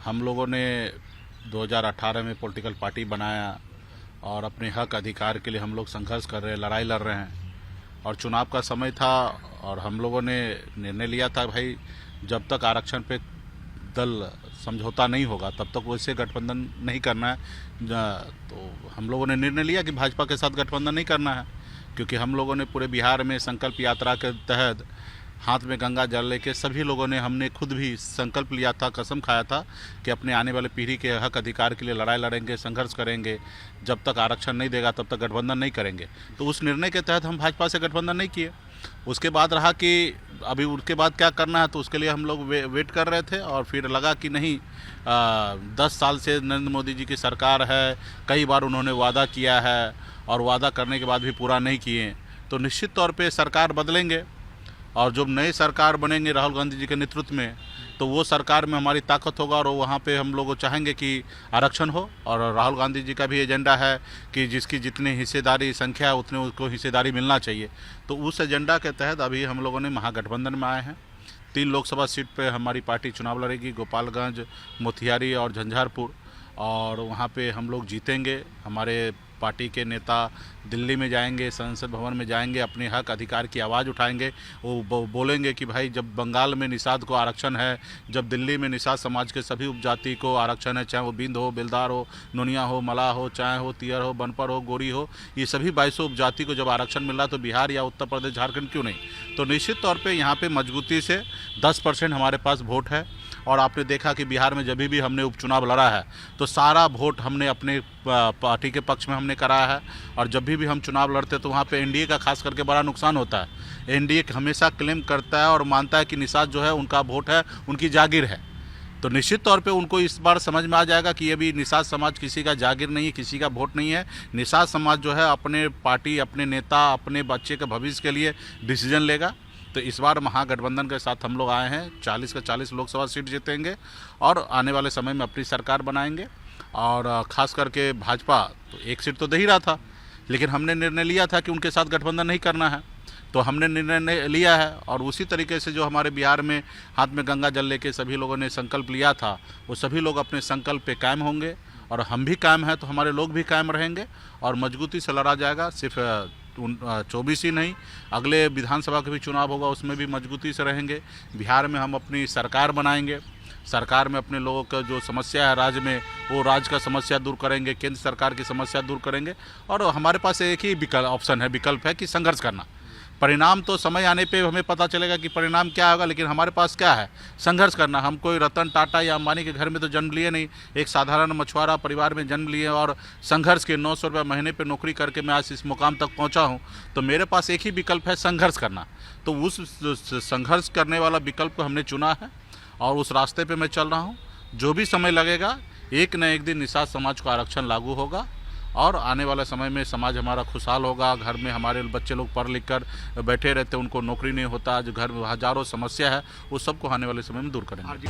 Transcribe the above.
हम लोगों ने 2018 में पॉलिटिकल पार्टी बनाया और अपने हक अधिकार के लिए हम लोग संघर्ष कर रहे हैं, लड़ाई लड़ रहे हैं। और चुनाव का समय था और हम लोगों ने निर्णय लिया था भाई जब तक आरक्षण पे दल समझौता नहीं होगा तब तक वैसे गठबंधन नहीं करना है। तो हम लोगों ने निर्णय लिया कि भाजपा के साथ गठबंधन नहीं करना है, क्योंकि हम लोगों ने पूरे बिहार में संकल्प यात्रा के तहत हाथ में गंगा जल लेके सभी लोगों ने, हमने खुद भी संकल्प लिया था, कसम खाया था कि अपने आने वाले पीढ़ी के हक अधिकार के लिए लड़ाई लड़ेंगे, संघर्ष करेंगे, जब तक आरक्षण नहीं देगा तब तक गठबंधन नहीं करेंगे। तो उस निर्णय के तहत हम भाजपा से गठबंधन नहीं किए। उसके बाद रहा कि अभी उसके बाद क्या करना है, तो उसके लिए हम लोग वेट कर रहे थे और फिर लगा कि नहीं, 10 साल से नरेंद्र मोदी जी की सरकार है, कई बार उन्होंने वादा किया है और वादा करने के बाद भी पूरा नहीं किए, तो निश्चित तौर पे सरकार बदलेंगे और जब नई सरकार बनेंगे राहुल गांधी जी के नेतृत्व में, तो वो सरकार में हमारी ताकत होगा और वहाँ पे हम लोग चाहेंगे कि आरक्षण हो। और राहुल गांधी जी का भी एजेंडा है कि जिसकी जितनी हिस्सेदारी संख्या है उतने उसको हिस्सेदारी मिलना चाहिए। तो उस एजेंडा के तहत अभी हम लोगों ने महागठबंधन में आए हैं। 3 लोकसभा सीट पे हमारी पार्टी चुनाव लड़ेगी, गोपालगंज, मोतिहारी और झंझारपुर, और वहाँ पे हम लोग जीतेंगे। हमारे पार्टी के नेता दिल्ली में जाएंगे, संसद भवन में जाएंगे, अपने हक अधिकार की आवाज़ उठाएंगे। वो बोलेंगे कि भाई जब बंगाल में निषाद को आरक्षण है, जब दिल्ली में निषाद समाज के सभी उपजाति को आरक्षण है, चाहे वो बिंद हो, बेलदार हो, नोनिया हो, मलाह हो, चाहे हो तियर हो, बनपर हो, गोरी हो, ये सभी 22 उपजाति को जब आरक्षण मिल रहा तो बिहार या उत्तर प्रदेश, झारखंड क्यों नहीं। तो निश्चित तौर पर यहाँ पर मजबूती से 10% हमारे पास वोट है। और आपने देखा कि बिहार में जब भी हमने उपचुनाव लड़ा है तो सारा वोट हमने अपने पार्टी के पक्ष में हमने कराया है। और जब भी हम चुनाव लड़ते तो वहाँ पे एनडीए का खास करके बड़ा नुकसान होता है। एनडीए हमेशा क्लेम करता है और मानता है कि निषाद जो है उनका वोट है, उनकी जागीर है। तो निश्चित तौर पे उनको इस बार समझ में आ जाएगा कि ये भी निषाद समाज किसी का जागीर नहीं है, किसी का वोट नहीं है। निषाद समाज जो है अपने पार्टी, अपने नेता, अपने बच्चे के भविष्य के लिए डिसीजन लेगा। तो इस बार महागठबंधन के साथ हम लोग आए हैं, 40 का 40 लोकसभा सीट जीतेंगे और आने वाले समय में अपनी सरकार बनाएंगे। और ख़ास करके भाजपा तो 1 सीट तो दे ही रहा था, लेकिन हमने निर्णय लिया था कि उनके साथ गठबंधन नहीं करना है, तो हमने निर्णय लिया है। और उसी तरीके से जो हमारे बिहार में हाथ में गंगा जल लेके सभी लोगों ने संकल्प लिया था, वो सभी लोग अपने संकल्प पे कायम होंगे और हम भी कायम हैं तो हमारे लोग भी कायम रहेंगे और मजबूती से लड़ा जाएगा। सिर्फ 24 ही नहीं, अगले विधानसभा के भी चुनाव होगा, उसमें भी मजबूती से रहेंगे। बिहार में हम अपनी सरकार बनाएंगे, सरकार में अपने लोगों का जो समस्या है राज्य में, वो राज्य का समस्या दूर करेंगे, केंद्र सरकार की समस्या दूर करेंगे। और हमारे पास एक ही विकल्प है कि संघर्ष करना। परिणाम तो समय आने पे हमें पता चलेगा कि परिणाम क्या होगा, लेकिन हमारे पास क्या है, संघर्ष करना। हम कोई रतन टाटा या अंबानी के घर में तो जन्म लिए नहीं, एक साधारण मछुआरा परिवार में जन्म लिए और संघर्ष के 900 रुपये महीने पे नौकरी करके मैं आज इस मुकाम तक पहुंचा हूं। तो मेरे पास एक ही विकल्प है, संघर्ष करना। तो उस संघर्ष करने वाला विकल्प को हमने चुना है और उस रास्ते पर मैं चल रहा हूँ। जो भी समय लगेगा, एक न एक दिन निषाद समाज को आरक्षण लागू होगा और आने वाले समय में समाज हमारा खुशहाल होगा। घर में हमारे बच्चे लोग पढ़ लिख कर बैठे रहते, उनको नौकरी नहीं होता, जो घर में हजारों समस्या है, वो सबको आने वाले समय में दूर करेंगे।